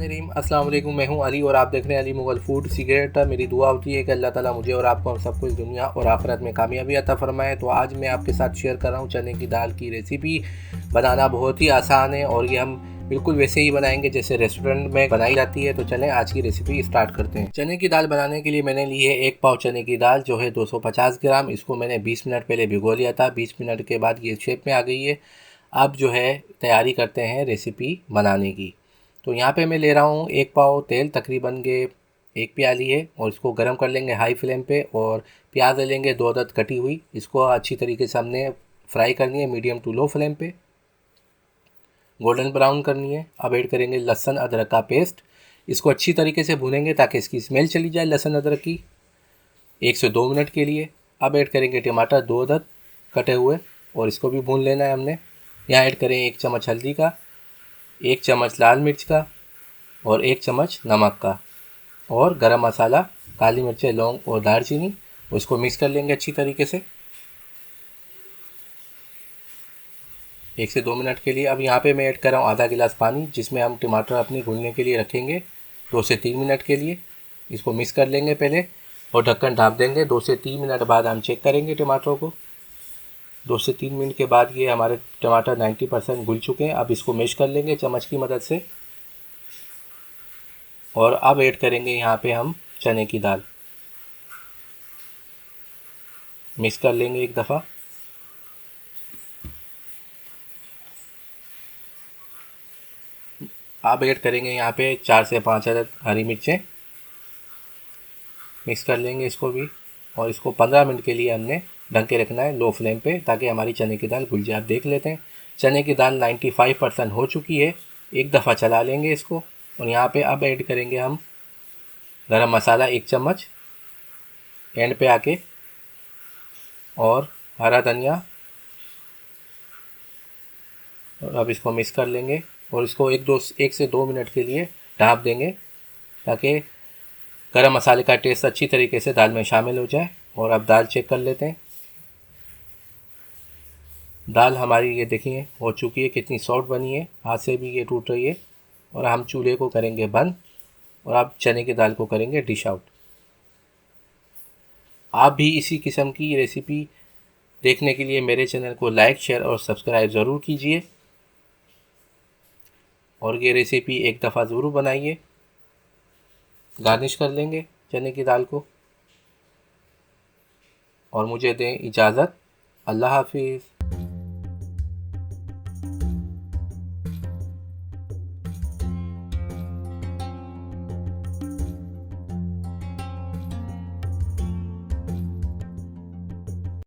बिस्मिल्लाहिर्रहमानिर्रहीम। अस्सलाम वालेकुम। मैं हूं अली और आप देख रहे हैं अली मुगल फूड सीक्रेट। मेरी दुआ होती है कि अल्लाह ताला मुझे और आपको हम सबको इस दुनिया और आखिरत में कामयाबी अता फरमाए। तो आज मैं आपके साथ शेयर कर रहा हूं चने की दाल की रेसिपी। बनाना बहुत ही आसान है और ये हम बिल्कुल वैसे ही बनाएंगे जैसे रेस्टोरेंट में बनाई जाती है। तो चलें आज की रेसिपी स्टार्ट करते हैं। चने की दाल बनाने के लिए मैंने ली है 1 पाव चने की दाल जो है 250 ग्राम। इसको मैंने 20 मिनट पहले भिगो लिया था। 20 मिनट के बाद ये शेप में आ गई है। अब जो है तैयारी करते हैं रेसिपी बनाने की। तो यहाँ पे मैं ले रहा हूँ 1 पाव तेल, तकरीबन के 1 प्याली है, और इसको गर्म कर लेंगे हाई फ्लेम पे। और प्याज ले लेंगे 2 अदद कटी हुई, इसको अच्छी तरीके से हमने फ्राई करनी है मीडियम टू लो फ्लेम पे, गोल्डन ब्राउन करनी है। अब ऐड करेंगे लहसुन अदरक का पेस्ट, इसको अच्छी तरीके से भूनेंगे ताकि इसकी स्मेल चली जाए लहसुन अदरक की, 1 से 2 मिनट के लिए। अब ऐड करेंगे टमाटर 2 अदद कटे हुए, और इसको भी भून लेना है हमने। यहाँ ऐड करें 1 चम्मच हल्दी का, 1 चम्मच लाल मिर्च का, और 1 चम्मच नमक का, और गरम मसाला, काली मिर्चें, लौंग और दालचीनी। उसको मिक्स कर लेंगे अच्छी तरीके से 1 से 2 मिनट के लिए। अब यहाँ पे मैं ऐड कर रहा हूँ आधा गिलास पानी, जिसमें हम टमाटर अपनी घुलने के लिए रखेंगे 2 से 3 मिनट के लिए। इसको मिक्स कर लेंगे पहले और ढक्कन ढाँप देंगे। 2 से 3 मिनट बाद हम चेक करेंगे टमाटरों को। 2 से 3 मिनट के बाद ये हमारे टमाटर 90% घुल चुके हैं। अब इसको मैश कर लेंगे चम्मच की मदद से। और अब ऐड करेंगे यहाँ पे हम चने की दाल, मिक्स कर लेंगे एक दफ़ा। अब ऐड करेंगे यहाँ पे 4 से 5 अदद हरी मिर्चें, मिक्स कर लेंगे इसको भी। और इसको 15 मिनट के लिए हमने ढक के रखना है लो फ्लेम पे, ताकि हमारी चने की दाल घुल जाए। आप देख लेते हैं चने की दाल 95% हो चुकी है। एक दफ़ा चला लेंगे इसको। और यहाँ पे अब ऐड करेंगे हम गरम मसाला 1 चम्मच एंड पे आके, और हरा धनिया। और अब इसको मिक्स कर लेंगे और इसको 1 से 2 मिनट के लिए ढाँप देंगे, ताकि गरम मसाले का टेस्ट अच्छी तरीके से दाल में शामिल हो जाए। और अब दाल चेक कर लेते हैं। दाल हमारी ये देखिए हो चुकी है, कितनी सॉफ्ट बनी है, हाथ से भी ये टूट रही है। और हम चूल्हे को करेंगे बंद और अब चने की दाल को करेंगे डिश आउट। आप भी इसी किस्म की रेसिपी देखने के लिए मेरे चैनल को लाइक, शेयर और सब्सक्राइब ज़रूर कीजिए। और ये रेसिपी एक दफ़ा ज़रूर बनाइए। गार्निश कर लेंगे चने की दाल को। और मुझे दें इजाज़त। अल्लाह हाफिज़।